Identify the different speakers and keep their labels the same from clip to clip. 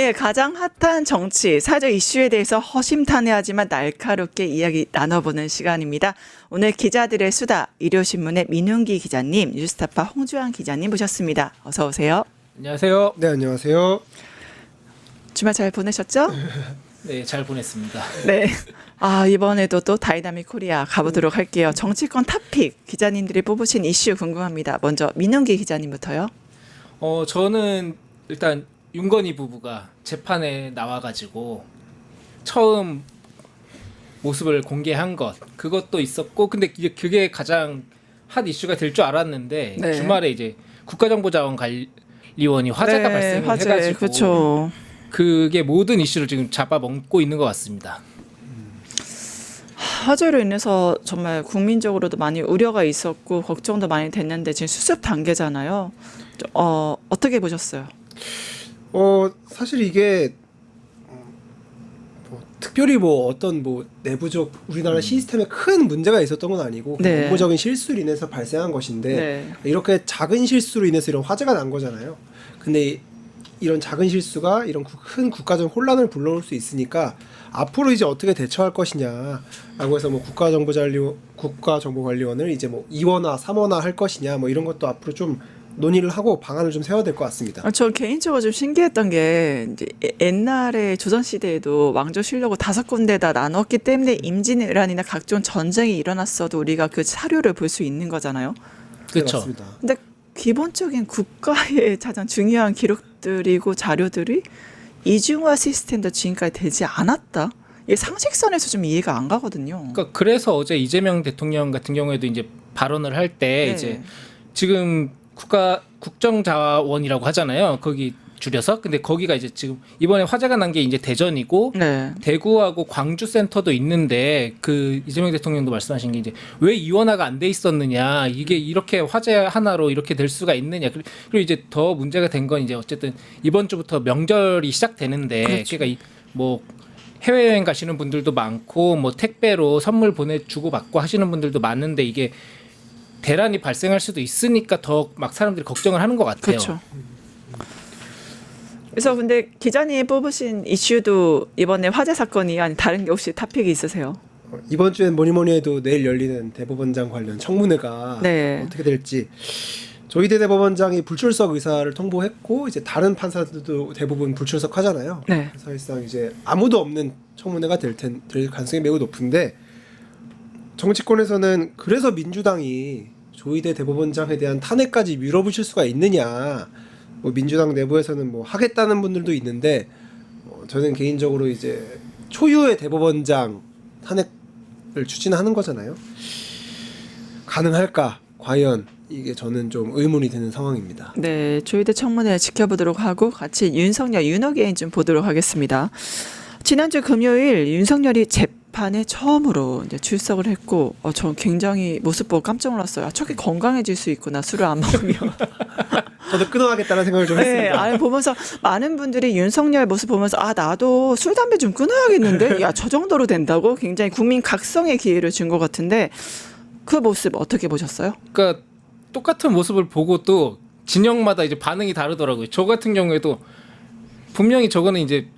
Speaker 1: 네, 가장 핫한 정치, 사회 이슈에 대해서 허심탄회하지만 날카롭게 이야기 나눠보는 시간입니다. 오늘 기자들의 수다, 일요신문의 민웅기 기자님, 뉴스타파 홍주환 기자님 모셨습니다. 어서 오세요.
Speaker 2: 안녕하세요.
Speaker 3: 네, 안녕하세요.
Speaker 1: 주말 잘 보내셨죠?
Speaker 2: 네, 잘 보냈습니다.
Speaker 1: 네. 이번에도 또 다이나믹 코리아 가보도록 할게요. 정치권 탑픽, 기자님들이 뽑으신 이슈 궁금합니다. 먼저 민웅기 기자님부터요.
Speaker 2: 저는 일단 윤건희 부부가 재판에 나와가지고 처음 모습을 공개한 그것도 있었고, 근데 그게 가장 핫 이슈가 될 줄 알았는데
Speaker 1: 네.
Speaker 2: 주말에 이제 국가정보자원관리원이 화재가 발생해가지고
Speaker 1: 그렇죠.
Speaker 2: 그게 모든 이슈를 지금 잡아먹고 있는 것 같습니다.
Speaker 1: 화재로 인해서 정말 국민적으로도 많이 우려가 있었고 걱정도 많이 됐는데 지금 수습 단계잖아요. 어떻게 보셨어요?
Speaker 3: 사실 이게 특별히 어떤 내부적 우리나라 시스템에 큰 문제가 있었던 건 아니고
Speaker 1: 네.
Speaker 3: 업무적인 실수로 인해서 발생한 것인데
Speaker 1: 네.
Speaker 3: 이렇게 작은 실수로 인해서 이런 화재가 난 거잖아요. 근데 이런 작은 실수가 이런 큰 국가적 혼란을 불러올 수 있으니까 앞으로 이제 어떻게 대처할 것이냐라고 해서 국가정보관리원을 이제 2원화, 3원화 할 것이냐 이런 것도 앞으로 좀 논의를 하고 방안을 좀 세워야 될 것 같습니다.
Speaker 1: 저 개인적으로 좀 신기했던 게 이제 옛날에 조선 시대에도 왕조 실력을 5군데다 나눴기 때문에 임진왜란이나 각종 전쟁이 일어났어도 우리가 그 사료를 볼 수 있는 거잖아요.
Speaker 2: 그렇죠.
Speaker 3: 맞습니다.
Speaker 1: 근데 기본적인 국가의 가장 중요한 기록들이고 자료들이 이중화 시스템도 지금까지 되지 않았다. 이게 상식선에서 좀 이해가 안 가거든요.
Speaker 2: 그래서 어제 이재명 대통령 같은 경우에도 이제 발언을 할 때
Speaker 1: 네.
Speaker 2: 이제 지금 국정자원이라고 하잖아요. 거기 줄여서. 근데 거기가 이제 지금 이번에 화재가 난 게 이제 대전이고
Speaker 1: 네.
Speaker 2: 대구하고 광주 센터도 있는데 그 이재명 대통령도 말씀하신 게 이제 왜 이원화가 안 돼 있었느냐. 이게 이렇게 화재 하나로 이렇게 될 수가 있느냐. 그리고 이제 더 문제가 된 건 이제 어쨌든 이번 주부터 명절이 시작되는데
Speaker 1: 그렇죠.
Speaker 2: 그러니까 해외여행 가시는 분들도 많고 택배로 선물 보내주고 받고 하시는 분들도 많은데 이게 대란이 발생할 수도 있으니까 더 막 사람들이 걱정을 하는 것 같아요.
Speaker 1: 그렇죠. 그래서 근데 기자님이 뽑으신 이슈도 이번에 화재 사건이 아니 다른 게 혹시 탑픽이 있으세요?
Speaker 3: 이번 주엔 뭐니 해도 내일 열리는 대법원장 관련 청문회가
Speaker 1: 네.
Speaker 3: 어떻게 될지 조희대 대법원장이 불출석 의사를 통보했고 이제 다른 판사들도 대부분 불출석하잖아요.
Speaker 1: 네.
Speaker 3: 사실상 이제 아무도 없는 청문회가 될 가능성이 매우 높은데 정치권에서는 그래서 민주당이 조희대 대법원장에 대한 탄핵까지 밀어붙일 수가 있느냐. 민주당 내부에서는 하겠다는 분들도 있는데 저는 개인적으로 이제 초유의 대법원장 탄핵을 추진하는 거잖아요. 가능할까? 과연 이게 저는 좀 의문이 드는 상황입니다.
Speaker 1: 네, 조희대 청문회 지켜보도록 하고 같이 윤석열 윤호개인 좀 보도록 하겠습니다. 지난주 금요일 윤석열이 재판에 처음으로 이제 출석을 했고 저 굉장히 모습 보고 깜짝 놀랐어요. 저게 건강해질 수 있구나 술을 안 먹으면.
Speaker 3: 저도 끊어야겠다는 생각을 좀
Speaker 1: 네,
Speaker 3: 했습니다.
Speaker 1: 보면서 많은 분들이 윤석열 모습 보면서 나도 술 담배 좀 끊어야겠는데 저 정도로 된다고 굉장히 국민 각성의 기회를 준 것 같은데 그 모습 어떻게 보셨어요?
Speaker 2: 그러니까 똑같은 모습을 보고 또 진영마다 이제 반응이 다르더라고요. 저 같은 경우에도 분명히 저거는 이제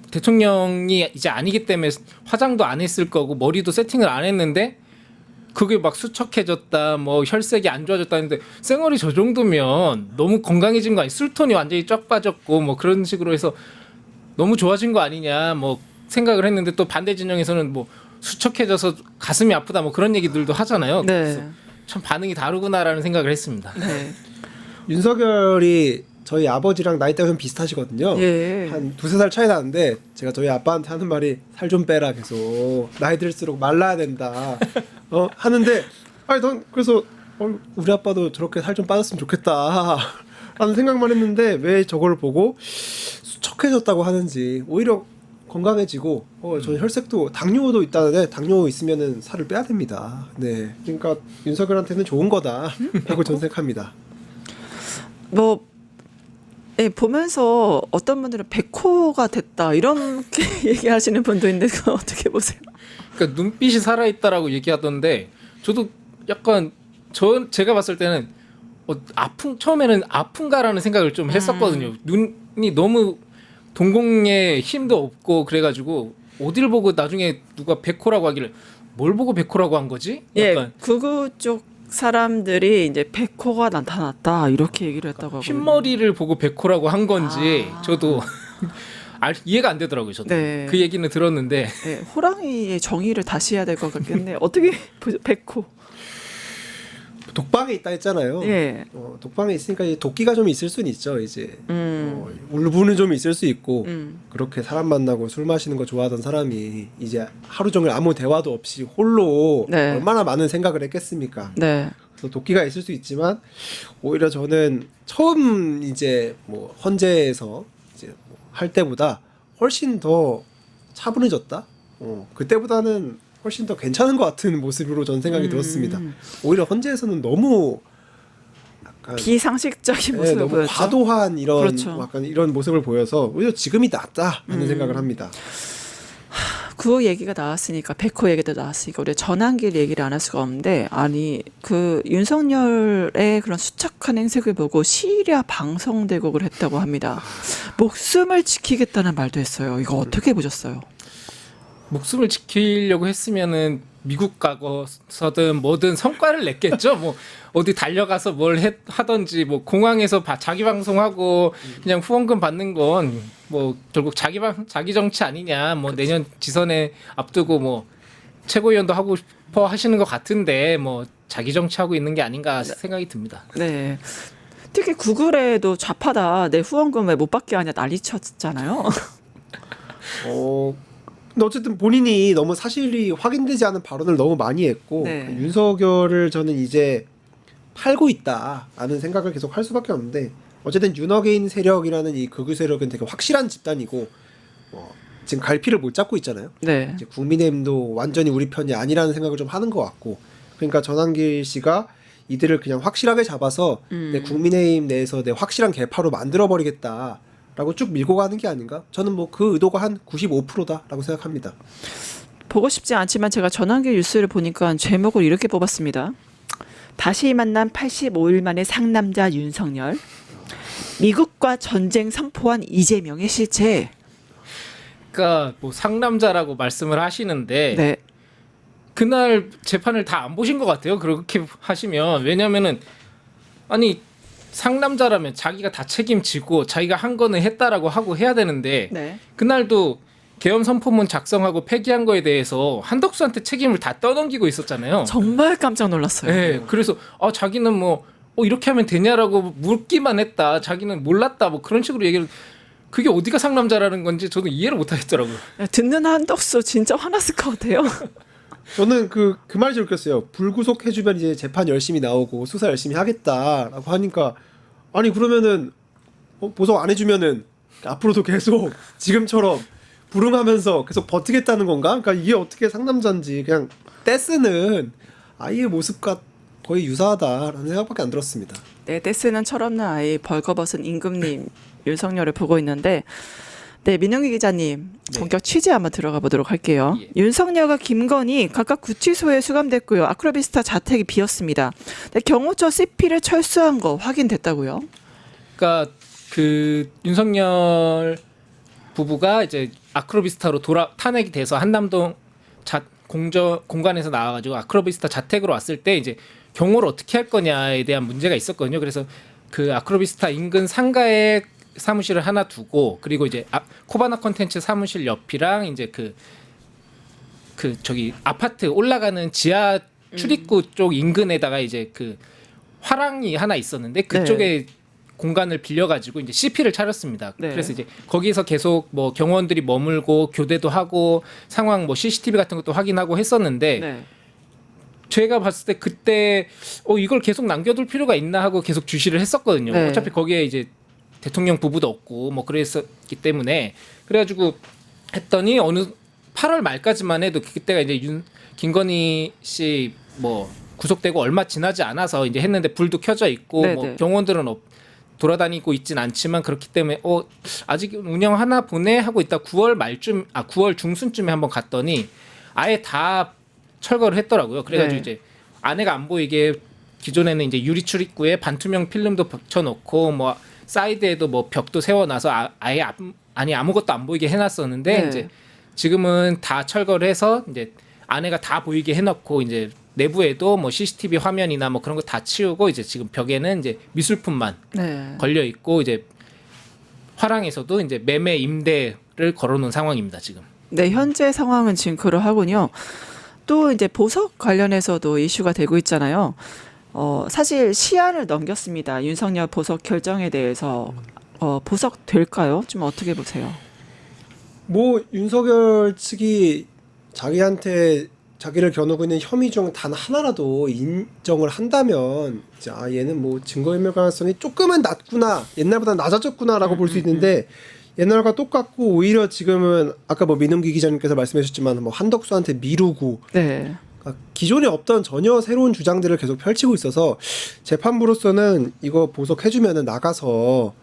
Speaker 2: 대통령이 이제 아니기 때문에 화장도 안 했을 거고 머리도 세팅을 안 했는데 그게 막 수척해졌다 혈색이 안 좋아졌다 했는데 쌩얼이 저 정도면 너무 건강해진 거 아니야? 술톤이 완전히 쫙 빠졌고 그런 식으로 해서 너무 좋아진 거 아니냐 생각을 했는데 또 반대 진영에서는 수척해져서 가슴이 아프다 그런 얘기들도 하잖아요.
Speaker 1: 네.
Speaker 2: 그래서 참 반응이 다르구나라는 생각을 했습니다.
Speaker 1: 네.
Speaker 3: 윤석열이 저희 아버지랑 나이대가 좀 비슷하시거든요.
Speaker 1: 예.
Speaker 3: 한 2-3살 차이 나는데 제가 저희 아빠한테 하는 말이 살 좀 빼라 계속 나이 들수록 말라야 된다 하는데 넌 그래서 우리 아빠도 저렇게 살 좀 빠졌으면 좋겠다 라는 생각만 했는데 왜 저걸 보고 수척해졌다고 하는지 오히려 건강해지고 저는 혈색도 당뇨도 있다는데 당뇨 있으면은 살을 빼야 됩니다. 네, 그러니까 윤석열한테는 좋은 거다라고 저는 생각합니다.
Speaker 1: 네, 보면서 어떤 분들은 백호가 됐다 이렇게 얘기하시는 분도 있는데 그건 어떻게 보세요?
Speaker 2: 그러니까 눈빛이 살아있다라고 얘기하던데 저도 약간 제가 봤을 때는 처음에는 아픈가라는 생각을 좀 했었거든요. 눈이 너무 동공에 힘도 없고 그래가지고 어딜 보고 나중에 누가 백호라고 하길래 뭘 보고 백호라고 한 거지?
Speaker 1: 예, 극우 쪽 사람들이 이제 백호가 나타났다 이렇게 얘기를 했다고 하거든요.
Speaker 2: 흰머리를 보고 백호라고 한 건지 저도 이해가 안 되더라고요. 저도
Speaker 1: 네.
Speaker 2: 그 얘기는 들었는데
Speaker 1: 네, 호랑이의 정의를 다시 해야 될 것 같겠네. 어떻게 백호?
Speaker 3: 독방에 있다 했잖아요.
Speaker 1: 예.
Speaker 3: 독방에 있으니까 이제 도끼가 좀 있을 수는 있죠. 이제 울분은 좀 있을 수 있고 그렇게 사람 만나고 술 마시는 거 좋아하던 사람이 이제 하루 종일 아무 대화도 없이 홀로
Speaker 1: 네.
Speaker 3: 얼마나 많은 생각을 했겠습니까?
Speaker 1: 네.
Speaker 3: 그래서 도끼가 있을 수 있지만 오히려 저는 처음 이제 뭐 헌재에서 이제 뭐할 때보다 훨씬 더 차분해졌다. 그때보다는 훨씬 더 괜찮은 것 같은 모습으로 전 생각이 들었습니다. 오히려 헌재에서는 너무 약간
Speaker 1: 비상식적인 모습을
Speaker 3: 너무
Speaker 1: 보였죠.
Speaker 3: 과도한 이런
Speaker 1: 그렇죠.
Speaker 3: 약간 이런 모습을 보여서 오히려 지금이 낫다라는 생각을 합니다.
Speaker 1: 그 얘기가 나왔으니까 백호 얘기도 나왔으니까 우리 전환길 얘기를 안 할 수가 없는데 아니 그 윤석열의 그런 수척한 행색을 보고 시리아 방송대국을 했다고 합니다. 목숨을 지키겠다는 말도 했어요. 이거 어떻게 보셨어요?
Speaker 2: 목숨을 지키려고 했으면은 미국 가서든 뭐든 성과를 냈겠죠. 뭐 어디 달려가서 뭘 하던지 뭐 공항에서 자기 방송하고 그냥 후원금 받는 건 뭐 결국 자기 정치 아니냐. 뭐 내년 지선에 앞두고 뭐 최고위원도 하고 싶어 하시는 것 같은데 뭐 자기 정치하고 있는 게 아닌가 생각이 듭니다.
Speaker 1: 네. 특히 구글에도 좌파다 내 후원금 왜 못 받게 하냐 난리 쳤잖아요.
Speaker 3: 근데 어쨌든 본인이 너무 사실이 확인되지 않은 발언을 너무 많이 했고
Speaker 1: 네.
Speaker 3: 윤석열을 저는 이제 팔고 있다라는 생각을 계속 할 수밖에 없는데 어쨌든 윤어게인 세력이라는 이 극우 세력은 되게 확실한 집단이고 지금 갈피를 못 잡고 있잖아요.
Speaker 1: 네.
Speaker 3: 이제 국민의힘도 완전히 우리 편이 아니라는 생각을 좀 하는 것 같고 그러니까 전환길 씨가 이들을 그냥 확실하게 잡아서 내 국민의힘 내에서 내 확실한 개파로 만들어버리겠다라고 쭉 밀고 가는 게 아닌가? 저는 뭐 그 의도가 한 95%다라고 생각합니다.
Speaker 1: 보고 싶지 않지만 제가 전환길 뉴스를 보니까 제목을 이렇게 뽑았습니다. 다시 만난 85일 만의 상남자 윤석열. 미국과 전쟁 선포한 이재명의 실체.
Speaker 2: 그러니까 뭐 상남자라고 말씀을 하시는데
Speaker 1: 네.
Speaker 2: 그날 재판을 다 안 보신 것 같아요. 그렇게 하시면 왜냐면은 아니 상남자라면 자기가 다 책임지고 자기가 한 거는 했다라고 하고 해야 되는데
Speaker 1: 네.
Speaker 2: 그날도 계엄 선포문 작성하고 폐기한 거에 대해서 한덕수한테 책임을 다 떠넘기고 있었잖아요.
Speaker 1: 정말 깜짝 놀랐어요.
Speaker 2: 네, 그래서 자기는 뭐 이렇게 하면 되냐라고 묻기만 했다. 자기는 몰랐다. 뭐 그런 식으로 얘기를 그게 어디가 상남자라는 건지 저도 이해를 못 하겠더라고요.
Speaker 1: 듣는 한덕수 진짜 화났을 것 같아요.
Speaker 3: 저는 그 말이 좀 웃겼어요. 불구속 해주면 이제 재판 열심히 나오고 수사 열심히 하겠다라고 하니까 아니 그러면은 보석 안 해주면은 앞으로도 계속 지금처럼 불응하면서 계속 버티겠다는 건가? 그러니까 이게 어떻게 상남자인지 그냥 떼쓰는 아이의 모습과 거의 유사하다라는 생각밖에 안 들었습니다.
Speaker 1: 네, 떼쓰는 철없는 아이 벌거벗은 임금님 윤석열을 보고 있는데 네, 민영기 기자님 본격 취재 한번 들어가 보도록 할게요.
Speaker 2: 예.
Speaker 1: 윤석열과 김건희 각각 구치소에 수감됐고요. 아크로비스타 자택이 비었습니다. 네, 경호처 CP를 철수한 거 확인됐다고요?
Speaker 2: 그러니까 그 윤석열 부부가 이제 아크로비스타로 탄핵이 돼서 한남동 공간에서 나와가지고 아크로비스타 자택으로 왔을 때 이제 경호를 어떻게 할 거냐에 대한 문제가 있었거든요. 그래서 그 아크로비스타 인근 상가에 사무실을 하나 두고 그리고 이제 코바나 콘텐츠 사무실 옆이랑 이제 그 저기 아파트 올라가는 지하 출입구 쪽 인근에다가 이제 그 화랑이 하나 있었는데 그쪽에 공간을 빌려가지고 이제 CP를 차렸습니다.
Speaker 1: 네.
Speaker 2: 그래서 이제 거기서 계속 뭐 경호원들이 머물고 교대도 하고 상황 뭐 CCTV 같은 것도 확인하고 했었는데
Speaker 1: 네.
Speaker 2: 제가 봤을 때 그때 이걸 계속 남겨둘 필요가 있나 하고 계속 주시를 했었거든요.
Speaker 1: 네.
Speaker 2: 어차피 거기에 이제 대통령 부부도 없고 뭐 그랬었기 때문에 그래가지고 했더니 어느 8월 말까지만 해도 그때가 이제 김건희 씨 뭐 구속되고 얼마 지나지 않아서 이제 했는데 불도 켜져 있고
Speaker 1: 네네.
Speaker 2: 뭐 경호원들은 돌아다니고 있진 않지만 그렇기 때문에 아직 운영하나 보네 하고 있다 9월 중순쯤에 한번 갔더니 아예 다 철거를 했더라고요. 그래가지고
Speaker 1: 네.
Speaker 2: 이제 안에가 안 보이게 기존에는 이제 유리 출입구에 반투명 필름도 붙여놓고 뭐 사이드에도 뭐 벽도 세워놔서 아예 아니 아무것도 안 보이게 해놨었는데
Speaker 1: 네.
Speaker 2: 이제 지금은 다 철거를 해서 이제 안에가 다 보이게 해놓고 이제 내부에도 뭐 CCTV 화면이나 뭐 그런 거 다 치우고 이제 지금 벽에는 이제 미술품만
Speaker 1: 네.
Speaker 2: 걸려 있고 이제 화랑에서도 이제 매매 임대를 걸어놓은 상황입니다 지금.
Speaker 1: 네, 현재 상황은 지금 그러하군요. 또 이제 보석 관련해서도 이슈가 되고 있잖아요. 사실 시한을 넘겼습니다. 윤석열 보석 결정에 대해서 보석 될까요? 좀 어떻게 보세요?
Speaker 3: 뭐 윤석열 측이 자기한테 자기를 겨누고 있는 혐의 중 단 하나라도 인정을 한다면 이제 얘는 뭐 증거인멸 가능성이 조금은 낮구나, 옛날보다 낮아졌구나라고 볼 수 있는데 옛날과 똑같고 오히려 지금은 아까 뭐 민음기 기자님께서 말씀하셨지만 뭐 한덕수한테 미루고
Speaker 1: 네.
Speaker 3: 그러니까 기존에 없던 전혀 새로운 주장들을 계속 펼치고 있어서 재판부로서는 이거 보석해주면은 나가서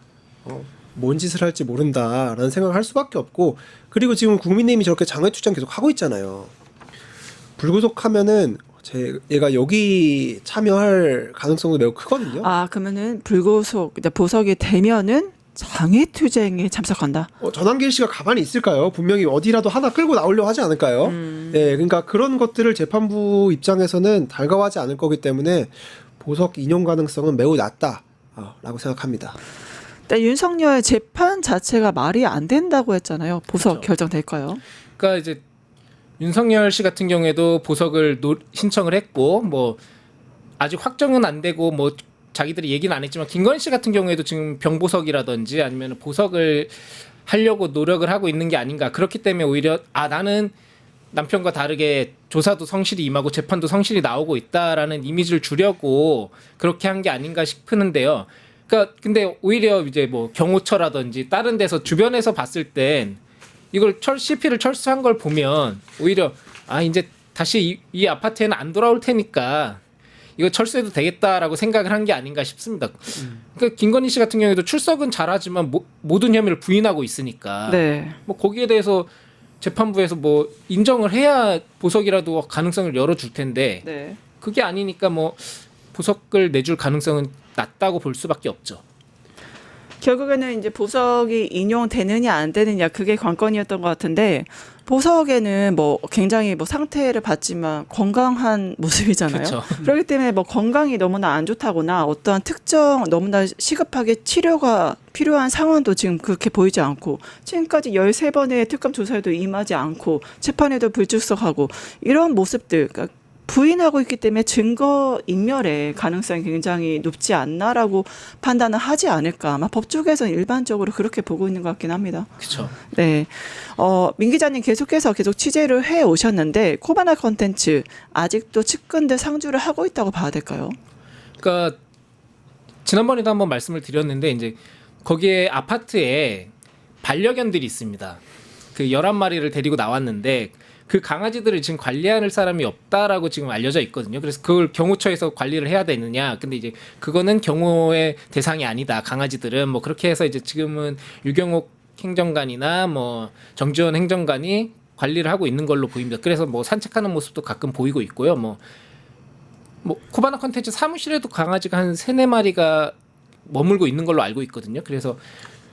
Speaker 3: 뭔 짓을 할지 모른다라는 생각을 할 수밖에 없고, 그리고 지금 국민의힘이 저렇게 장외투쟁 계속 하고 있잖아요. 불구속하면은 얘가 여기 참여할 가능성도 매우 크거든요.
Speaker 1: 아, 그러면은 불구속 보석이 되면은 장애투쟁에 참석한다.
Speaker 3: 전한길 씨가 가만히 있을까요? 분명히 어디라도 하나 끌고 나오려고 하지 않을까요? 네, 그러니까 그런 것들을 재판부 입장에서는 달가워하지 않을 거기 때문에 보석 인용 가능성은 매우 낮다라고 생각합니다.
Speaker 1: 근데 윤석열 재판 자체가 말이 안 된다고 했잖아요. 보석
Speaker 2: 그렇죠.
Speaker 1: 결정될까요?
Speaker 2: 그러니까 이제 윤석열 씨 같은 경우에도 보석을 신청을 했고 뭐 아직 확정은 안 되고 뭐 자기들이 얘기는 안 했지만 김건희 씨 같은 경우에도 지금 병보석이라든지 아니면 보석을 하려고 노력을 하고 있는 게 아닌가. 그렇기 때문에 오히려 나는 남편과 다르게 조사도 성실히 임하고 재판도 성실히 나오고 있다라는 이미지를 주려고 그렇게 한 게 아닌가 싶은데요. 그러니까 근데 오히려 이제 뭐 경호처라든지 다른 데서 주변에서 봤을 땐 이걸 CP를 철수한 걸 보면 오히려 이제 다시 이 아파트에는 안 돌아올 테니까 이거 철수해도 되겠다라고 생각을 한 게 아닌가 싶습니다. 그러니까 김건희 씨 같은 경우에도 출석은 잘하지만 모든 혐의를 부인하고 있으니까
Speaker 1: 네.
Speaker 2: 뭐 거기에 대해서 재판부에서 뭐 인정을 해야 보석이라도 가능성을 열어줄 텐데
Speaker 1: 네.
Speaker 2: 그게 아니니까 뭐 보석을 내줄 가능성은 낮다고 볼 수밖에 없죠.
Speaker 1: 결국에는 이제 보석이 인용되느냐 안 되느냐 그게 관건이었던 것 같은데, 보석에는 뭐 굉장히 뭐 상태를 봤지만 건강한 모습이잖아요.
Speaker 2: 그쵸.
Speaker 1: 그렇기 때문에 뭐 건강이 너무나 안 좋다거나 어떠한 특정 너무나 시급하게 치료가 필요한 상황도 지금 그렇게 보이지 않고, 지금까지 13번의 특검 조사에도 임하지 않고 재판에도 불출석하고 이런 모습들, 그러니까 부인하고 있기 때문에 증거 인멸의 가능성이 굉장히 높지 않나라고 판단을 하지 않을까. 아마 법 쪽에서는 일반적으로 그렇게 보고 있는 것 같긴 합니다.
Speaker 2: 그렇죠.
Speaker 1: 네. 민 기자님 계속해서 계속 취재를 해 오셨는데 코바나 컨텐츠 아직도 측근들 상주를 하고 있다고 봐야 될까요?
Speaker 2: 그러니까 지난번에도 한번 말씀을 드렸는데 이제 거기에 아파트에 반려견들이 있습니다. 그 11마리를 데리고 나왔는데 그 강아지들을 지금 관리할 사람이 없다라고 지금 알려져 있거든요. 그래서 그걸 경호처에서 관리를 해야 되느냐. 근데 이제 그거는 경호의 대상이 아니다. 강아지들은 뭐 그렇게 해서 이제 지금은 유경옥 행정관이나 뭐 정지원 행정관이 관리를 하고 있는 걸로 보입니다. 그래서 뭐 산책하는 모습도 가끔 보이고 있고요. 뭐 코바나 컨텐츠 사무실에도 강아지가 한 3-4마리가 머물고 있는 걸로 알고 있거든요. 그래서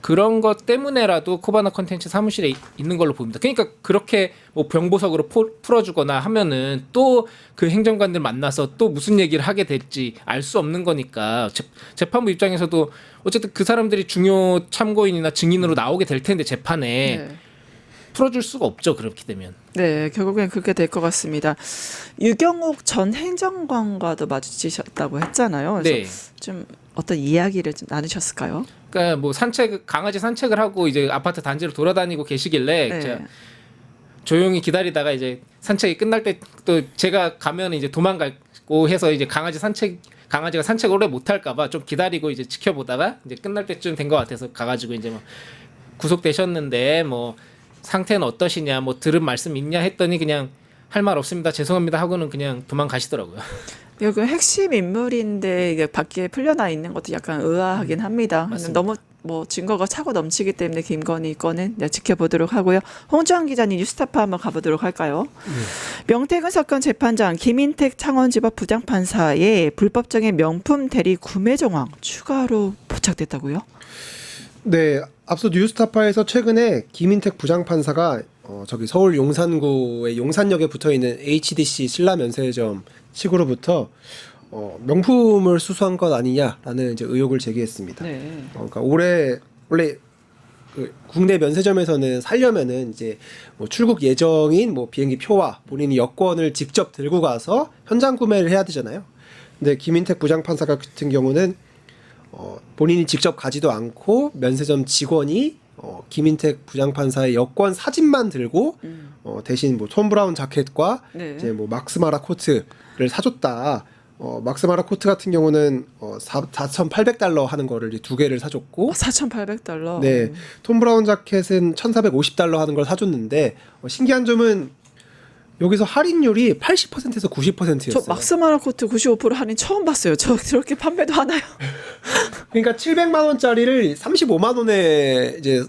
Speaker 2: 그런 것 때문에라도 코바나 컨텐츠 사무실에 있는 걸로 보입니다. 그러니까 그렇게 뭐 병보석으로 풀어주거나 하면은 또 그 행정관들 만나서 또 무슨 얘기를 하게 될지 알 수 없는 거니까 재판부 입장에서도 어쨌든 그 사람들이 중요 참고인이나 증인으로 나오게 될 텐데 재판에
Speaker 1: 네.
Speaker 2: 풀어줄 수가 없죠. 그렇게 되면.
Speaker 1: 네, 결국엔 그렇게 될 것 같습니다. 유경옥 전 행정관과도 마주치셨다고 했잖아요. 그래서
Speaker 2: 네.
Speaker 1: 좀 어떤 이야기를 좀 나누셨을까요?
Speaker 2: 그러니까 뭐 강아지 산책을 하고 이제 아파트 단지를 돌아다니고 계시길래
Speaker 1: 네.
Speaker 2: 제가 조용히 기다리다가 이제 산책이 끝날 때 또 제가 가면 이제 도망가고 해서 이제 강아지가 산책을 오래 못 할까봐 좀 기다리고 이제 지켜보다가 이제 끝날 때쯤 된 것 같아서 가가지고 이제 뭐 구속되셨는데 뭐 상태는 어떠시냐, 뭐 들은 말씀 있냐 했더니 그냥 할 말 없습니다, 죄송합니다 하고는 그냥 도망가시더라고요.
Speaker 1: 여기 핵심 인물인데 이게 밖에 풀려나 있는 것도 약간 의아하긴 합니다.
Speaker 2: 맞습니다.
Speaker 1: 너무 뭐 증거가 차고 넘치기 때문에 김건희 건은 지켜보도록 하고요. 홍주환 기자님 뉴스타파 한번 가보도록 할까요? 명태균 사건 재판장 김인택 창원지법 부장판사의 불법적인 명품 대리 구매 정황 추가로 포착됐다고요?
Speaker 3: 네, 앞서 뉴스타파에서 최근에 김인택 부장판사가 저기 서울 용산구의 용산역에 붙어 있는 HDC 신라 면세점 측으로부터 명품을 수수한 것 아니냐라는 이제 의혹을 제기했습니다.
Speaker 1: 네.
Speaker 3: 그러니까 원래 그 국내 면세점에서는 살려면은 이제 뭐 출국 예정인 뭐 비행기 표와 본인이 여권을 직접 들고 가서 현장 구매를 해야 되잖아요. 근데 김인택 부장판사 같은 경우는 본인이 직접 가지도 않고 면세점 직원이 김인택 부장판사의 여권 사진만 들고 대신 뭐 톰 브라운 자켓과
Speaker 1: 네.
Speaker 3: 이제 뭐 막스마라 코트를 사줬다. 막스마라 코트 같은 경우는 4,800달러 하는 거를 이제 두 개를 사줬고,
Speaker 1: 4,800달러.
Speaker 3: 네, 톰 브라운 자켓은 1,450달러 하는 걸 사줬는데 신기한 점은 여기서 할인율이 80%에서 90%였어요.
Speaker 1: 저 막스마라 코트 95% 할인 처음 봤어요. 저 저렇게 판매도 하나요?
Speaker 3: 그러니까 700만 원짜리를 35만 원에 이제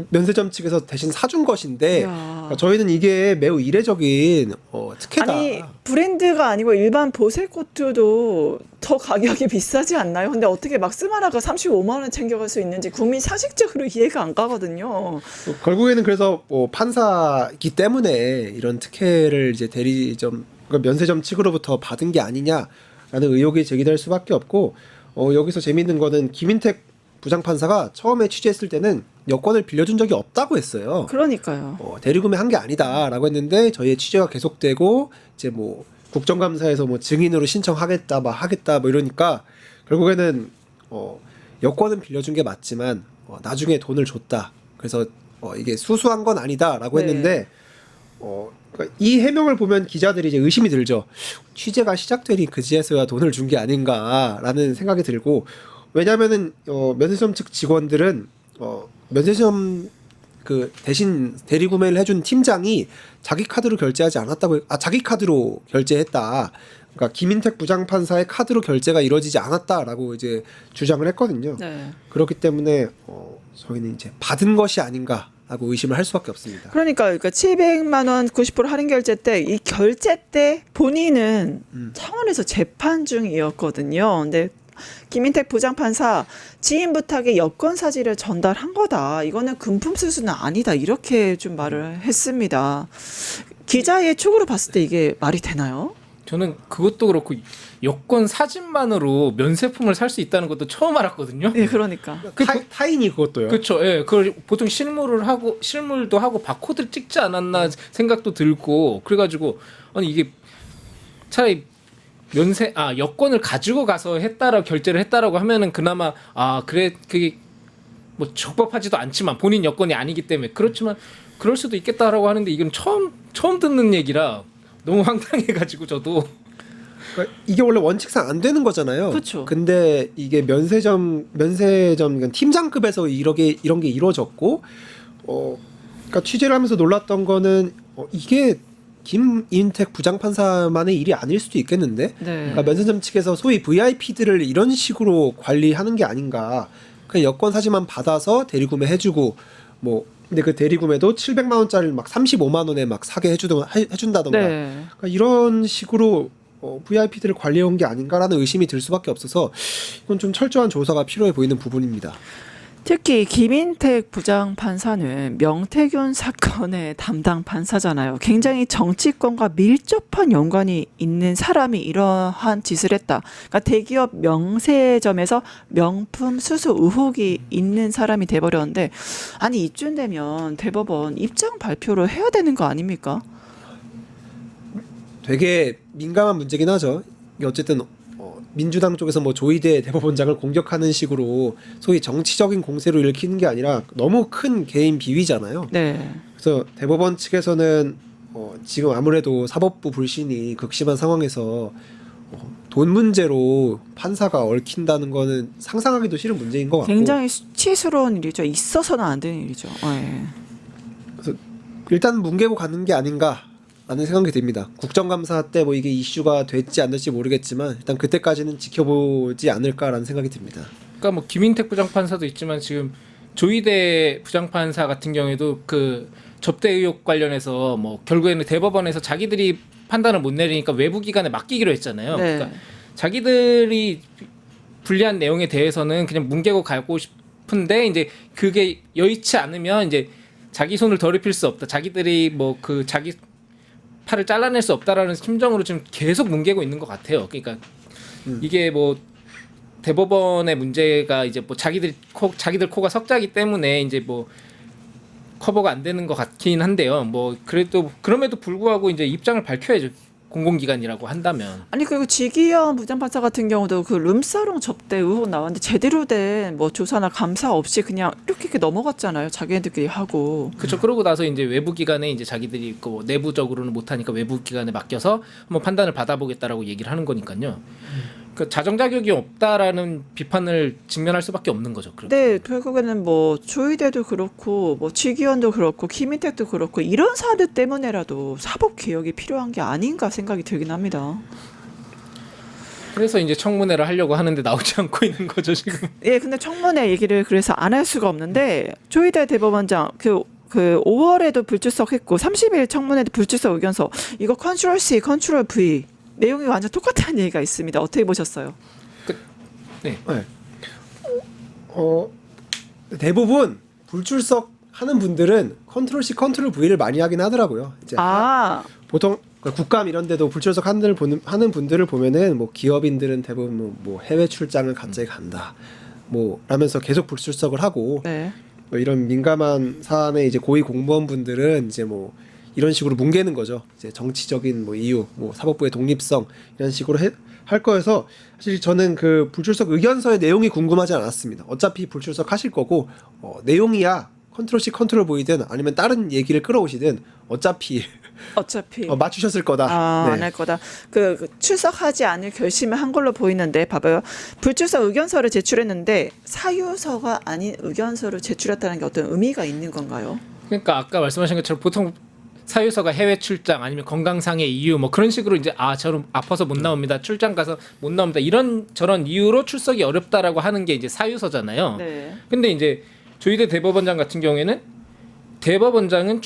Speaker 3: 면세점 측에서 대신 사준 것인데,
Speaker 1: 이야.
Speaker 3: 그러니까 저희는 이게 매우 이례적인 특혜다.
Speaker 1: 아니 브랜드가 아니고 일반 보세 코트도 더 가격이 비싸지 않나요? 근데 어떻게 막스마라가 35만 원 챙겨갈 수 있는지 국민 상식적으로 이해가 안 가거든요.
Speaker 3: 결국에는 그래서 판사이기 때문에 이런 특혜를 이제 대리점, 그러니까 면세점 측으로부터 받은 게 아니냐라는 의혹이 제기될 수밖에 없고, 여기서 재밌는 거는 김인택 부장판사가 처음에 취재했을 때는 여권을 빌려준 적이 없다고 했어요.
Speaker 1: 그러니까요.
Speaker 3: 대리구매 한 게 아니다라고 했는데 저희의 취재가 계속되고 이제 뭐 국정감사에서 뭐 증인으로 신청하겠다, 하겠다 이러니까 결국에는 여권은 빌려준 게 맞지만 나중에 돈을 줬다. 그래서 이게 수수한 건 아니다라고
Speaker 1: 네.
Speaker 3: 했는데 그러니까 이 해명을 보면 기자들이 이제 의심이 들죠. 취재가 시작되니 그제서야 돈을 준 게 아닌가라는 생각이 들고, 왜냐하면은 면세점 측 직원들은 면세점 그 대신 대리 구매를 해준 팀장이 자기 카드로 결제하지 않았다고, 자기 카드로 결제했다. 그러니까 김인택 부장판사의 카드로 결제가 이루어지지 않았다라고 이제 주장을 했거든요.
Speaker 1: 네.
Speaker 3: 그렇기 때문에 저희는 이제 받은 것이 아닌가라고 의심을 할 수밖에 없습니다.
Speaker 1: 그러니까 700만 원 90% 할인 결제 때 이 결제 때 본인은 창원에서 재판 중이었거든요. 근데 김인택 부장판사 지인 부탁에 여권 사진을 전달한 거다. 이거는 금품 수수는 아니다. 이렇게 좀 말을 했습니다. 기자의 촉으로 봤을 때 이게 말이 되나요?
Speaker 2: 저는 그것도 그렇고 여권 사진만으로 면세품을 살 수 있다는 것도 처음 알았거든요.
Speaker 1: 네, 그러니까.
Speaker 3: 타인이 그것도요.
Speaker 2: 그렇죠. 예, 그걸 보통 실물도 하고 바코드를 찍지 않았나 생각도 들고, 그래가지고 아니 이게 차라리 여권을 가지고 가서 결제를 했다라고 하면은 그나마 그래 그게 뭐 적법하지도 않지만 본인 여권이 아니기 때문에 그렇지만 그럴 수도 있겠다라고 하는데 이건 처음 듣는 얘기라 너무 황당해가지고 저도.
Speaker 3: 그러니까 이게 원래 원칙상 안 되는 거잖아요.
Speaker 1: 그쵸.
Speaker 3: 근데 이게 면세점 그러니까 팀장급에서 이런 게 이루어졌고, 그러니까 취재를 하면서 놀랐던 거는 이게 김인택 부장판사만의 일이 아닐 수도 있겠는데,
Speaker 1: 네.
Speaker 3: 그러니까 면세점 측에서 소위 VIP들을 이런 식으로 관리하는 게 아닌가. 그냥 여권 사진만 받아서 대리구매 해주고 뭐. 근데 그 대리구매도 700만 원짜리를 막 35만 원에 막 사게 해준다던가.
Speaker 1: 네.
Speaker 3: 그러니까 이런 식으로 VIP들을 관리해온 게 아닌가라는 의심이 들 수밖에 없어서 이건 좀 철저한 조사가 필요해 보이는 부분입니다.
Speaker 1: 특히 김인택 부장판사는 명태균 사건의 담당 판사잖아요. 굉장히 정치권과 밀접한 연관이 있는 사람이 이러한 짓을 했다. 그러니까 대기업 명세점에서 명품 수수 의혹이 있는 사람이 돼버렸는데, 아니 이쯤 되면 대법원 입장 발표를 해야 되는 거 아닙니까?
Speaker 3: 되게 민감한 문제긴 하죠. 이게 어쨌든 민주당 쪽에서 뭐 조희대 대법원장을 공격하는 식으로 소위 정치적인 공세로 일으키는 게 아니라 너무 큰 개인 비위잖아요.
Speaker 1: 네.
Speaker 3: 그래서 대법원 측에서는 지금 아무래도 사법부 불신이 극심한 상황에서 돈 문제로 판사가 얽힌다는 거는 상상하기도 싫은 문제인 것 같고,
Speaker 1: 굉장히 수치스러운 일이죠. 있어서는 안 되는 일이죠. 네.
Speaker 3: 그래서 일단 뭉개고 가는 게 아닌가 라는 생각이 듭니다. 국정감사 때 뭐 이게 이슈가 될지 안 될지 모르겠지만 일단 그때까지는 지켜보지 않을까라는 생각이 듭니다.
Speaker 2: 그러니까 뭐 김인택 부장판사도 있지만 지금 조희대 부장판사 같은 경우에도 그 접대 의혹 관련해서 뭐 결국에는 대법원에서 자기들이 판단을 못 내리니까 외부 기관에 맡기기로 했잖아요.
Speaker 1: 네.
Speaker 2: 그러니까 자기들이 불리한 내용에 대해서는 그냥 뭉개고 가고 싶은데 이제 그게 여의치 않으면 이제 자기 손을 더럽힐 수 없다. 자기들이 뭐 그 자기 팔을 잘라낼 수 없다라는 심정으로 지금 계속 뭉개고 있는 것 같아요. 그러니까 이게 뭐 대법원의 문제가 이제 뭐 자기들 코가 석자기 때문에 이제 뭐 커버가 안 되는 것 같긴 한데요. 뭐 그래도 그럼에도 불구하고 이제 입장을 밝혀야죠. 공공기관이라고 한다면.
Speaker 1: 아니 그리고 지기현 부장판사 같은 경우도 그 룸사롱 접대 의혹 나왔는데 제대로 된 뭐 조사나 감사 없이 그냥 이렇게 넘어갔잖아요. 자기네들끼리 하고.
Speaker 2: 그렇죠. 그러고 나서 이제 외부 기관에 이제 자기들이 그 내부적으로는 못하니까 외부 기관에 맡겨서 한번 판단을 받아보겠다라고 얘기를 하는 거니까요. 그 자정 자격이 없다라는 비판을 직면할 수밖에 없는 거죠. 그렇게.
Speaker 1: 네, 결국에는 뭐 조희대도 그렇고 뭐 지기현도 그렇고 김인택도 그렇고 이런 사안들 때문에라도 사법 개혁이 필요한 게 아닌가 생각이 들긴 합니다.
Speaker 2: 그래서 이제 청문회를 하려고 하는데 나오지 않고 있는 거죠 지금.
Speaker 1: 예, 근데 청문회 얘기를 그래서 안 할 수가 없는데 조희대 대법원장 그 5월에도 불출석했고 30일 청문회도 불출석 의견서 이거 컨트롤 C, 컨트롤 V 내용이 완전 똑같다는 얘기가 있습니다. 어떻게 보셨어요?
Speaker 2: 네.
Speaker 3: 네. 대부분 불출석 하는 분들은 컨트롤 C, 컨트롤 V를 많이 하긴 하더라고요. 이제 보통 국감 이런 데도 불출석 하는 분들을 보면은 뭐 기업인들은 대부분 뭐 해외 출장을 갑자기 간다. 뭐 라면서 계속 불출석을 하고
Speaker 1: 네.
Speaker 3: 뭐 이런 민감한 사안에 이제 고위 공무원분들은 이제 뭐 이런 식으로 뭉개는 거죠. 이제 정치적인 뭐 이유, 뭐 사법부의 독립성 이런 식으로 할 거여서 사실 저는 그 불출석 의견서의 내용이 궁금하지 않았습니다. 어차피 불출석 하실 거고 내용이야 컨트롤 C 컨트롤 V든 아니면 다른 얘기를 끌어오시든 어차피 맞추셨을 거다.
Speaker 1: 안 할 거다. 그 출석하지 않을 결심을 한 걸로 보이는데 봐봐요. 불출석 의견서를 제출했는데 사유서가 아닌 의견서를 제출했다는 게 어떤 의미가 있는 건가요?
Speaker 2: 그러니까 아까 말씀하신 것처럼 보통 사유서가 해외 출장 아니면 건강상의 이유 뭐 그런 식으로 이제 저는 아파서 못 나옵니다. 출장 가서 못 나옵니다. 이런 저런 이유로 출석이 어렵다라고 하는 게 이제 사유서잖아요.
Speaker 1: 네.
Speaker 2: 근데 이제 조희대 대법원장 같은 경우에는 대법원장은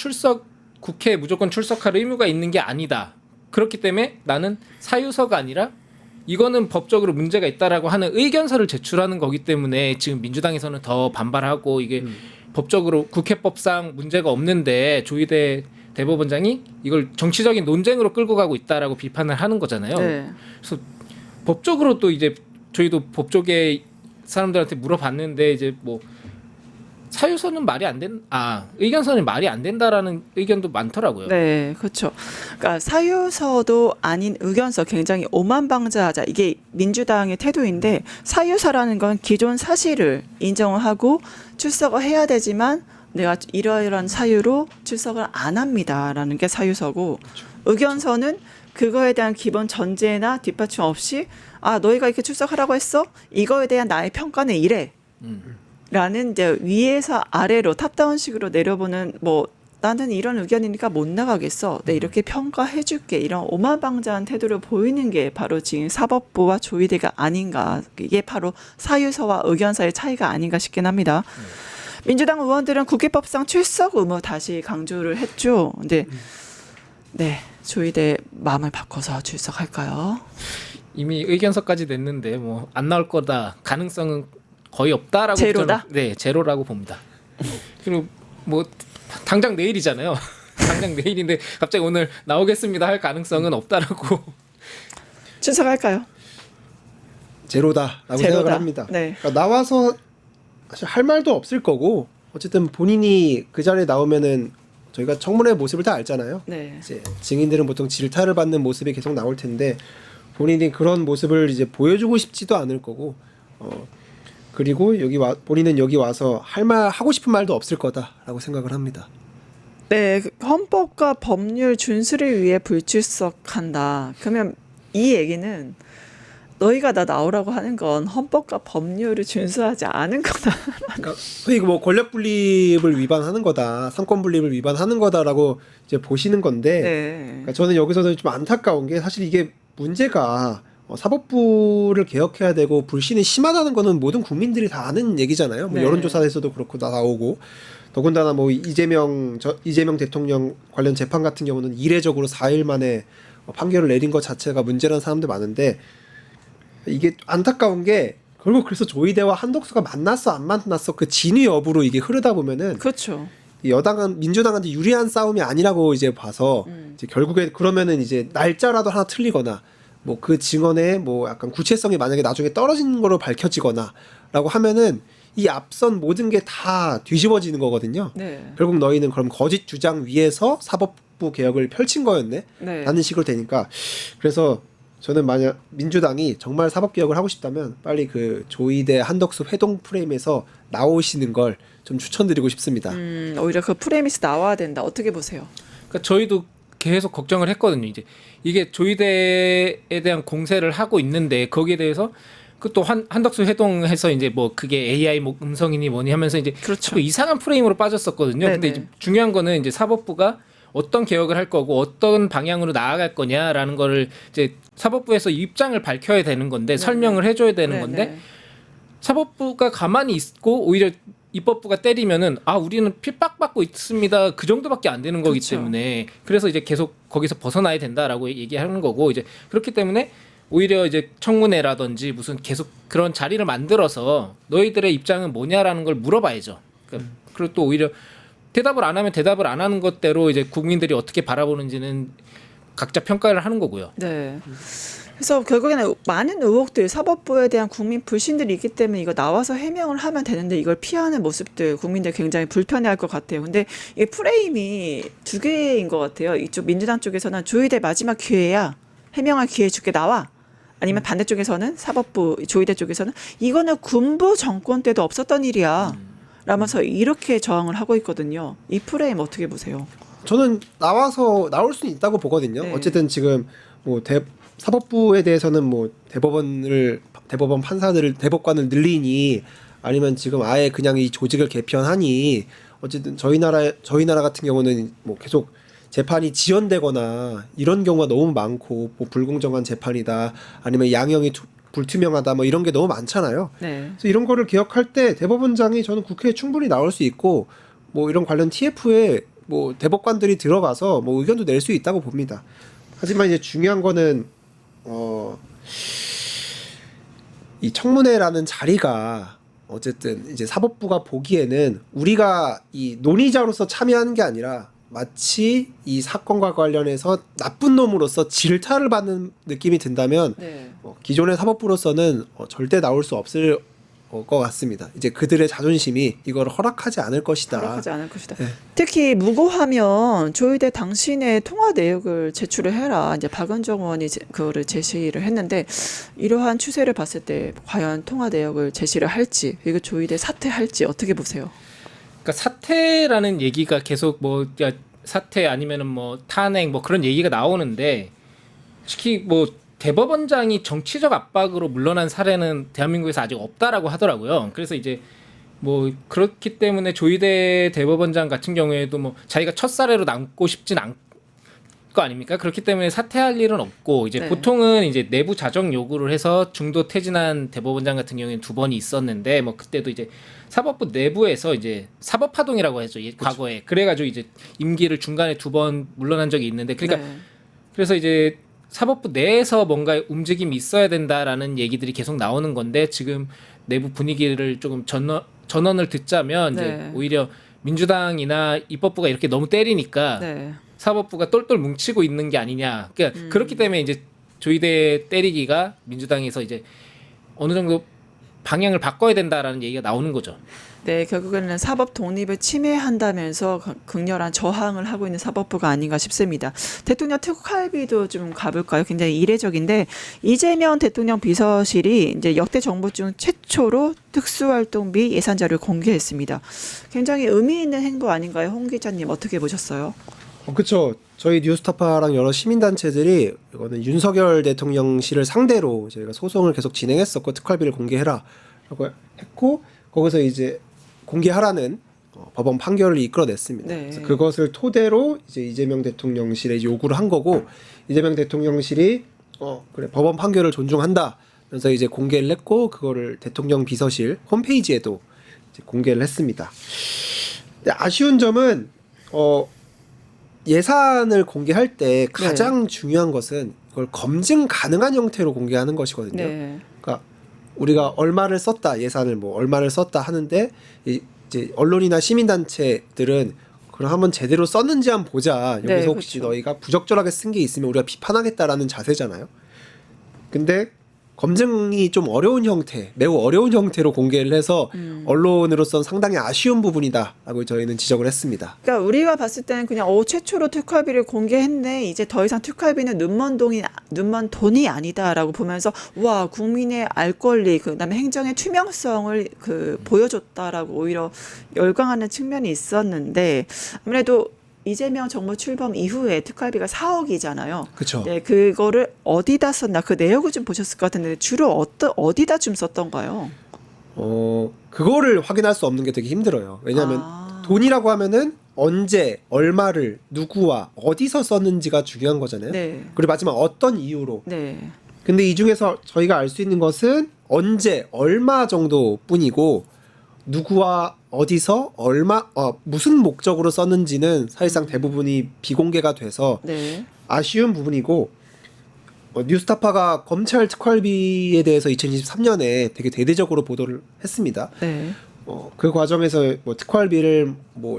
Speaker 2: 국회에 무조건 출석할 의무가 있는 게 아니다. 그렇기 때문에 나는 사유서가 아니라 이거는 법적으로 문제가 있다라고 하는 의견서를 제출하는 거기 때문에 지금 민주당에서는 더 반발하고 이게 법적으로 국회법상 문제가 없는데 조희대 대법원장이 이걸 정치적인 논쟁으로 끌고 가고 있다라고 비판을 하는 거잖아요.
Speaker 1: 네.
Speaker 2: 그래서 법적으로 또 이제 저희도 법조계 사람들한테 물어봤는데 이제 뭐 사유서는 말이 안 의견서는 말이 안 된다라는 의견도 많더라고요.
Speaker 1: 네, 그렇죠. 그러니까 사유서도 아닌 의견서 굉장히 오만방자하자 이게 민주당의 태도인데 사유서라는 건 기존 사실을 인정을 하고 출석을 해야 되지만 내가 이러이러한 사유로 출석을 안 합니다라는 게 사유서고 의견서는 그거에 대한 기본 전제나 뒷받침 없이 너희가 이렇게 출석하라고 했어? 이거에 대한 나의 평가는 이래. 라는 이제 위에서 아래로 탑다운식으로 내려보는 뭐 나는 이런 의견이니까 못 나가겠어. 네, 이렇게 평가해줄게. 이런 오만방자한 태도를 보이는 게 바로 지금 사법부와 조희대가 아닌가. 이게 바로 사유서와 의견서의 차이가 아닌가 싶긴 합니다. 민주당 의원들은 국회법상 출석 의무 다시 강조를 했죠. 근데 네, 조희대 마음을 바꿔서 출석할까요?
Speaker 2: 이미 의견서까지 냈는데 뭐 안 나올 거다 가능성은 거의 없다라고
Speaker 1: 제로다?
Speaker 2: 네, 제로라고 봅니다. 그리고 뭐 당장 내일이잖아요. 당장 내일인데 갑자기 오늘 나오겠습니다 할 가능성은 없다라고.
Speaker 1: 출석할까요?
Speaker 3: 제로다라고 생각을 합니다.
Speaker 1: 네.
Speaker 3: 그러니까 나와서 사실 할 말도 없을 거고 어쨌든 본인이 그 자리에 나오면은 저희가 청문회 모습을 다 알잖아요.
Speaker 1: 네.
Speaker 3: 이제 증인들은 보통 질타를 받는 모습이 계속 나올 텐데 본인이 그런 모습을 이제 보여주고 싶지도 않을 거고 그리고 본인은 여기 와서 할 말 하고 싶은 말도 없을 거다라고 생각을 합니다.
Speaker 1: 네, 헌법과 법률 준수를 위해 불출석한다. 그러면 이 얘기는 너희가 나 나오라고 하는 건 헌법과 법률을 준수하지 않은 거다.
Speaker 3: 그러니까 이거 뭐 권력 분립을 위반하는 거다, 삼권 분립을 위반하는 거다라고 이제 보시는 건데,
Speaker 1: 네.
Speaker 3: 그러니까 저는 여기서도 좀 안타까운 게 사실 이게 문제가 사법부를 개혁해야 되고 불신이 심하다는 거는 모든 국민들이 다 아는 얘기잖아요. 뭐
Speaker 1: 네.
Speaker 3: 여론조사에서도 그렇고 다 나오고 더군다나 뭐 이재명 대통령 관련 재판 같은 경우는 이례적으로 4일 만에 판결을 내린 것 자체가 문제라는 사람들 많은데 이게 안타까운 게 결국 그래서 조이대와 한덕수가 만났어 안 만났어 그 진위 여부로 이게 흐르다 보면은
Speaker 1: 그렇죠.
Speaker 3: 이 여당은 민주당한테 유리한 싸움이 아니라고 이제 봐서 이제 결국에 그러면은 이제 날짜라도 하나 틀리거나 뭐 그 증언의 뭐 약간 구체성이 만약에 나중에 떨어진 거로 밝혀지거나라고 하면은 이 앞선 모든 게 다 뒤집어지는 거거든요.
Speaker 1: 네.
Speaker 3: 결국 너희는 그럼 거짓 주장 위에서 사법부 개혁을 펼친 거였네.
Speaker 1: 네.
Speaker 3: 라는 식으로 되니까 그래서 저는 만약 민주당이 정말 사법 개혁을 하고 싶다면 빨리 그 조이대 한덕수 회동 프레임에서 나오시는 걸 좀 추천드리고 싶습니다.
Speaker 1: 오히려 그 프레임에서 나와야 된다. 어떻게 보세요?
Speaker 2: 그러니까 저희도 계속 걱정을 했거든요. 이제 이게 조이대에 대한 공세를 하고 있는데 거기에 대해서 그 또 한덕수 회동해서 이제 뭐 그게 AI 뭐 음성이니 뭐니 하면서 이제
Speaker 1: 그렇죠.
Speaker 2: 자꾸 이상한 프레임으로 빠졌었거든요. 근데
Speaker 1: 네네.
Speaker 2: 이제 중요한 거는 이제 사법부가 어떤 개혁을 할 거고 어떤 방향으로 나아갈 거냐라는 거를 이제 사법부에서 입장을 밝혀야 되는 건데 설명을 해줘야 되는 건데
Speaker 1: 네네.
Speaker 2: 사법부가 가만히 있고 오히려 입법부가 때리면은 우리는 핍박받고 있습니다. 그 정도밖에 안 되는 거기
Speaker 1: 그렇죠.
Speaker 2: 때문에 그래서 이제 계속 거기서 벗어나야 된다라고 얘기하는 거고 이제 그렇기 때문에 오히려 이제 청문회라든지 무슨 계속 그런 자리를 만들어서 너희들의 입장은 뭐냐라는 걸 물어봐야죠. 그러니까 그리고 또 오히려 대답을 안 하면 대답을 안 하는 것대로 이제 국민들이 어떻게 바라보는지는 각자 평가를 하는 거고요.
Speaker 1: 네. 그래서 결국에는 많은 의혹들, 사법부에 대한 국민 불신들이 있기 때문에 이거 나와서 해명을 하면 되는데 이걸 피하는 모습들 국민들 굉장히 불편해할 것 같아요. 근데 이 프레임이 두 개인 것 같아요. 이쪽 민주당 쪽에서는 조이대 마지막 기회야. 해명할 기회 줄게 나와. 아니면 반대쪽에서는 사법부 조이대 쪽에서는 이거는 군부 정권 때도 없었던 일이야. 라면서 이렇게 저항을 하고 있거든요. 이 프레임 어떻게 보세요?
Speaker 3: 저는 나와서 나올 수는 있다고 보거든요.
Speaker 1: 네.
Speaker 3: 어쨌든 지금 뭐 사법부에 대해서는 뭐 대법원 판사들을 대법관을 늘리니 아니면 지금 아예 그냥 이 조직을 개편하니 어쨌든 저희 나라 같은 경우는 뭐 계속 재판이 지연되거나 이런 경우가 너무 많고 뭐 불공정한 재판이다 아니면 양형이 불투명하다 뭐 이런 게 너무 많잖아요.
Speaker 1: 네.
Speaker 3: 그래서 이런 거를 기억할 때 대법원장이 저는 국회에 충분히 나올 수 있고 뭐 이런 관련 TF에 뭐 대법관들이 들어가서 뭐 의견도 낼 수 있다고 봅니다. 하지만 이제 중요한 거는 이 청문회라는 자리가 어쨌든 이제 사법부가 보기에는 우리가 이 논의자로서 참여하는 게 아니라 마치 이 사건과 관련해서 나쁜 놈으로서 질타를 받는 느낌이 든다면
Speaker 1: 네.
Speaker 3: 기존의 사법부로서는 절대 나올 수 없을 것 같습니다. 이제 그들의 자존심이 이걸 허락하지 않을 것이다.
Speaker 1: 허락하지 않을 것이다.
Speaker 3: 네.
Speaker 1: 특히 무고하면 조이대 당신의 통화 내역을 제출을 해라. 이제 박은정 의원이 그거를 제시를 했는데 이러한 추세를 봤을 때 과연 통화 내역을 제시를 할지 그리고 조이대 사퇴할지 어떻게 보세요?
Speaker 2: 그러니까 사퇴라는 얘기가 계속 뭐 사퇴 아니면은 뭐 탄핵 뭐 그런 얘기가 나오는데 특히 뭐 대법원장이 정치적 압박으로 물러난 사례는 대한민국에서 아직 없다라고 하더라고요. 그래서 이제 뭐 그렇기 때문에 조이대 대법원장 같은 경우에도 뭐 자기가 첫 사례로 남고 싶진 않 거 아닙니까? 그렇기 때문에 사퇴할 일은 없고 이제
Speaker 1: 네.
Speaker 2: 보통은 이제 내부 자정 요구를 해서 중도 퇴진한 대법원장 같은 경우에는 2번이 있었는데 뭐 그때도 이제 사법부 내부에서 이제 사법파동이라고 해서 과거에 그래가지고 이제 임기를 중간에 2번 물러난 적이 있는데 그러니까
Speaker 1: 네.
Speaker 2: 그래서 이제 사법부 내에서 뭔가 움직임이 있어야 된다라는 얘기들이 계속 나오는 건데 지금 내부 분위기를 조금 전원을 듣자면 이제
Speaker 1: 네.
Speaker 2: 오히려 민주당이나 입법부가 이렇게 너무 때리니까
Speaker 1: 네.
Speaker 2: 사법부가 똘똘 뭉치고 있는 게 아니냐. 그러니까 그렇기 때문에 이제 조이대 때리기가 민주당에서 이제 어느 정도 방향을 바꿔야 된다라는 얘기가 나오는 거죠.
Speaker 1: 네, 결국에는 사법 독립을 침해한다면서 극렬한 저항을 하고 있는 사법부가 아닌가 싶습니다. 대통령 특활비도 좀 가볼까요? 굉장히 이례적인데 이재명 대통령 비서실이 이제 역대 정부 중 최초로 특수활동비 예산 자료를 공개했습니다. 굉장히 의미 있는 행보 아닌가요? 홍 기자님 어떻게 보셨어요?
Speaker 3: 그렇죠. 저희 뉴스타파랑 여러 시민단체들이 이거는 윤석열 대통령실을 상대로 저희가 소송을 계속 진행했었고 특활비를 공개해라라고 했고 거기서 이제 공개하라는 법원 판결을 이끌어냈습니다.
Speaker 1: 네.
Speaker 3: 그래서 그것을 토대로 이제 이재명 대통령실에 요구를 한 거고 이재명 대통령실이 그래 법원 판결을 존중한다. 그래서 이제 공개를 했고 그거를 대통령 비서실 홈페이지에도 이제 공개를 했습니다. 근데 아쉬운 점은 예산을 공개할 때 가장 중요한 것은 그걸 검증 가능한 형태로 공개하는 것이거든요.
Speaker 1: 네.
Speaker 3: 그러니까 우리가 얼마를 썼다 예산을 뭐 얼마를 썼다 하는데 이제 언론이나 시민단체들은 그럼 한번 제대로 썼는지 한번 보자. 여기서
Speaker 1: 네,
Speaker 3: 혹시
Speaker 1: 그렇죠.
Speaker 3: 너희가 부적절하게 쓴 게 있으면 우리가 비판하겠다라는 자세잖아요. 근데 검증이 좀 어려운 형태, 매우 어려운 형태로 공개를 해서 언론으로서는 상당히 아쉬운 부분이다라고 저희는 지적을 했습니다.
Speaker 1: 그러니까 우리가 봤을 때는 그냥 최초로 특활비를 공개했네. 이제 더 이상 특활비는 눈먼 돈이 아니다라고 보면서 와 국민의 알 권리 그다음에 행정의 투명성을 보여줬다라고 오히려 열광하는 측면이 있었는데 아무래도 이재명 정부 출범 이후에 특활비가 4억이잖아요.
Speaker 3: 그렇죠.
Speaker 1: 네, 그거를 어디다 썼나 그 내역을 좀 보셨을 것 같은데 주로 어디다 좀 썼던가요?
Speaker 3: 그거를 확인할 수 없는 게 되게 힘들어요. 왜냐하면 돈이라고 하면은 언제, 얼마를, 누구와 어디서 썼는지가 중요한 거잖아요.
Speaker 1: 네.
Speaker 3: 그리고 마지막 어떤 이유로.
Speaker 1: 네.
Speaker 3: 근데 이 중에서 저희가 알 수 있는 것은 언제, 얼마 정도뿐이고 누구와 어디서 얼마 무슨 목적으로 썼는지는 사실상 대부분이 비공개가 돼서
Speaker 1: 네.
Speaker 3: 아쉬운 부분이고 뉴스타파가 검찰 특활비에 대해서 2023년에 되게 대대적으로 보도를 했습니다.
Speaker 1: 네.
Speaker 3: 그 과정에서 뭐 특활비를 뭐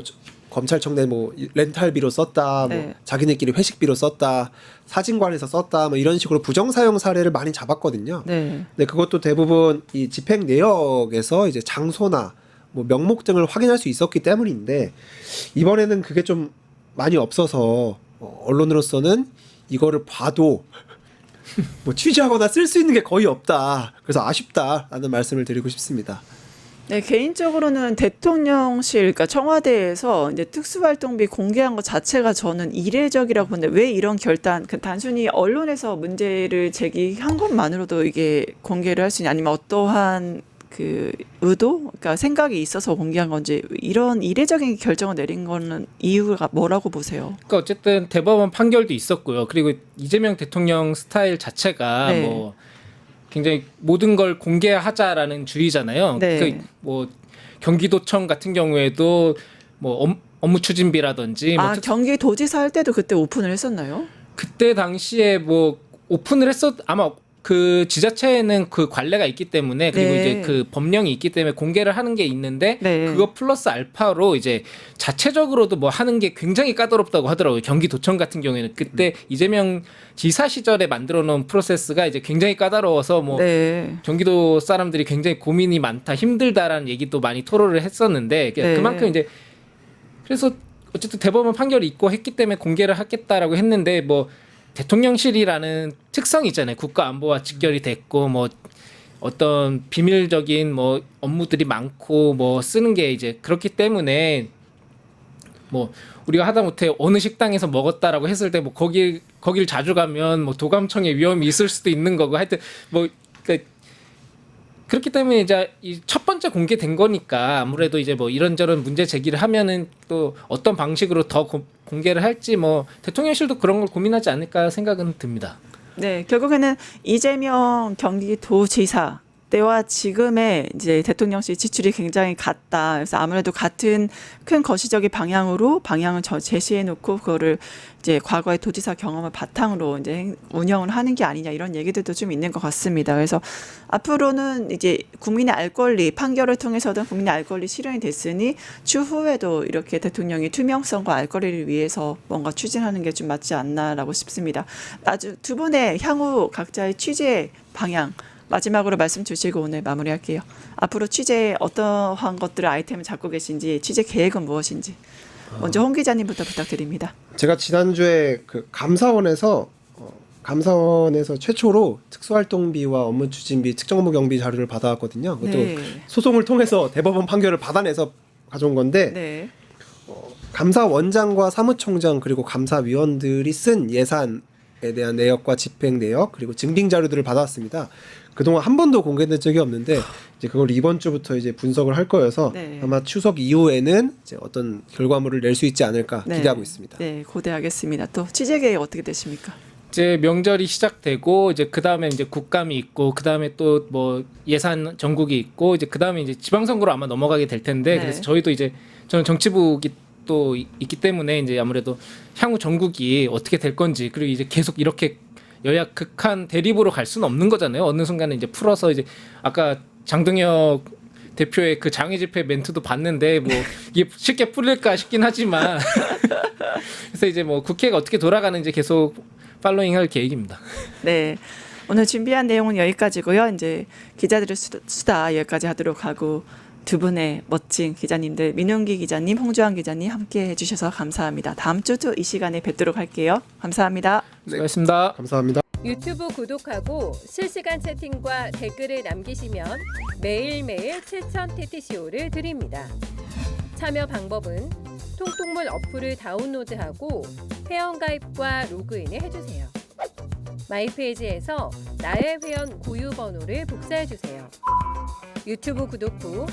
Speaker 3: 검찰청 내 뭐 렌탈비로 썼다,
Speaker 1: 네.
Speaker 3: 뭐 자기네끼리 회식비로 썼다, 사진관에서 썼다, 뭐 이런 식으로 부정사용 사례를 많이 잡았거든요.
Speaker 1: 네.
Speaker 3: 근데 그것도 대부분 이 집행 내역에서 이제 장소나 뭐 명목 등을 확인할 수 있었기 때문인데 이번에는 그게 좀 많이 없어서 언론으로서는 이거를 봐도 뭐 취재하거나 쓸 수 있는 게 거의 없다. 그래서 아쉽다라는 말씀을 드리고 싶습니다.
Speaker 1: 네, 개인적으로는 대통령실, 그러니까 청와대에서 이제 특수활동비 공개한 것 자체가 저는 이례적이라고 보는데 왜 이런 결단, 단순히 언론에서 문제를 제기한 것만으로도 이게 공개를 할 수 있냐, 아니면 어떠한 그 의도, 그러니까 생각이 있어서 공개한 건지 이런 이례적인 결정을 내린 거는 이유가 뭐라고 보세요?
Speaker 2: 그러니까 어쨌든 대법원 판결도 있었고요. 그리고 이재명 대통령 스타일 자체가
Speaker 1: 네.
Speaker 2: 뭐 굉장히 모든 걸 공개하자라는 주의잖아요.
Speaker 1: 네.
Speaker 2: 뭐 경기도청 같은 경우에도 뭐 업무 추진비라든지 뭐
Speaker 1: 경기도지사 할 때도 그때 오픈을 했었나요?
Speaker 2: 그때 당시에 뭐 오픈을 아마 그 지자체에는 그 관례가 있기 때문에 그리고
Speaker 1: 네.
Speaker 2: 이제 그 법령이 있기 때문에 공개를 하는 게 있는데
Speaker 1: 네.
Speaker 2: 그거 플러스 알파로 이제 자체적으로도 뭐 하는 게 굉장히 까다롭다고 하더라고요. 경기도청 같은 경우에는 그때 이재명 지사 시절에 만들어 놓은 프로세스가 이제 굉장히 까다로워서 뭐
Speaker 1: 네.
Speaker 2: 경기도 사람들이 굉장히 고민이 많다, 힘들다라는 얘기도 많이 토로를 했었는데
Speaker 1: 네.
Speaker 2: 그만큼 이제 그래서 어쨌든 대법원 판결이 있고 했기 때문에 공개를 하겠다라고 했는데 뭐 대통령실이라는 특성이 있잖아요. 국가 안보와 직결이 됐고 뭐 어떤 비밀적인 뭐 업무들이 많고 뭐 쓰는 게 이제 그렇기 때문에 뭐 우리가 하다못해 어느 식당에서 먹었다라고 했을 때 뭐 거길 자주 가면 뭐 도감청의 위험이 있을 수도 있는 거고 하여튼 뭐 그렇기 때문에 이제 이 첫 번째 공개된 거니까 아무래도 이제 뭐 이런저런 문제 제기를 하면은 또 어떤 방식으로 더 공개를 할지 뭐 대통령실도 그런 걸 고민하지 않을까 생각은 듭니다.
Speaker 1: 네, 결국에는 이재명 경기도지사 때와 지금의 이제 대통령실 지출이 굉장히 같다. 그래서 아무래도 같은 큰 거시적인 방향을 제시해 놓고 그거를 이제 과거의 도지사 경험을 바탕으로 이제 운영을 하는 게 아니냐 이런 얘기들도 좀 있는 것 같습니다. 그래서 앞으로는 이제 국민의 알 권리 판결을 통해서든 국민의 알 권리 실현이 됐으니 추후에도 이렇게 대통령이 투명성과 알 권리를 위해서 뭔가 추진하는 게 좀 맞지 않나라고 싶습니다. 아주 두 분의 향후 각자의 취재 방향 마지막으로 말씀 주시고 오늘 마무리할게요. 앞으로 취재에 어떠한 것들을 아이템을 잡고 계신지 취재 계획은 무엇인지 먼저 홍 기자님부터 부탁드립니다.
Speaker 3: 제가 지난주에 그 감사원에서 최초로 특수활동비와 업무 추진비, 특정업무 경비 자료를 받아왔거든요. 그것도
Speaker 1: 네.
Speaker 3: 소송을 통해서 대법원 판결을 받아내서 가져온 건데
Speaker 1: 네.
Speaker 3: 감사원장과 사무총장 그리고 감사위원들이 쓴 예산에 대한 내역과 집행 내역 그리고 증빙 자료들을 받아왔습니다. 그동안 한 번도 공개된 적이 없는데 이제 그걸 이번 주부터 이제 분석을 할 거여서
Speaker 1: 네.
Speaker 3: 아마 추석 이후에는 이제 어떤 결과물을 낼 수 있지 않을까
Speaker 1: 네.
Speaker 3: 기대하고 있습니다.
Speaker 1: 네, 고대하겠습니다. 또 취재 계획 어떻게 되십니까?
Speaker 2: 이제 명절이 시작되고 이제 그 다음에 이제 국감이 있고 그 다음에 또 뭐 예산 전국이 있고 이제 그 다음에 이제 지방선거로 아마 넘어가게 될 텐데
Speaker 1: 네.
Speaker 2: 그래서 저희도 이제 저는 정치부기 또 있기 때문에 이제 아무래도 향후 전국이 어떻게 될 건지 그리고 이제 계속 이렇게 여야 극한 대립으로 갈 수는 없는 거잖아요. 어느 순간에 이제 풀어서 이제 아까 장동혁 대표의 그 장외 집회 멘트도 봤는데 뭐 이게 쉽게 풀릴까 싶긴 하지만 그래서 이제 뭐 국회가 어떻게 돌아가는지 계속 팔로잉할 계획입니다.
Speaker 1: 네. 오늘 준비한 내용은 여기까지고요. 이제 기자들의 수다 여기까지 하도록 하고 두 분의 멋진 기자님들 민용기 기자님, 홍주환 기자님 함께 해주셔서 감사합니다. 다음 주도 이 시간에 뵙도록 할게요. 감사합니다.
Speaker 2: 수고하셨습니다.
Speaker 3: 감사합니다.
Speaker 4: 유튜브 구독하고 실시간 채팅과 댓글을 남기시면 매일매일 7천 TTCO를 드립니다. 참여 방법은 통통물 어플을 다운로드하고 회원가입과 로그인을 해주세요. 마이페이지에서 나의 회원 고유 번호를 복사해주세요. 유튜브 구독 후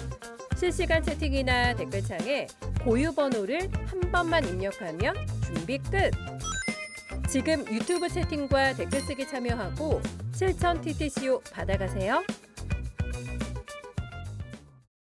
Speaker 4: 실시간 채팅이나 댓글창에 고유 번호를 한 번만 입력하면 준비 끝! 지금 유튜브 채팅과 댓글 쓰기 참여하고 실천 TTCO 받아가세요.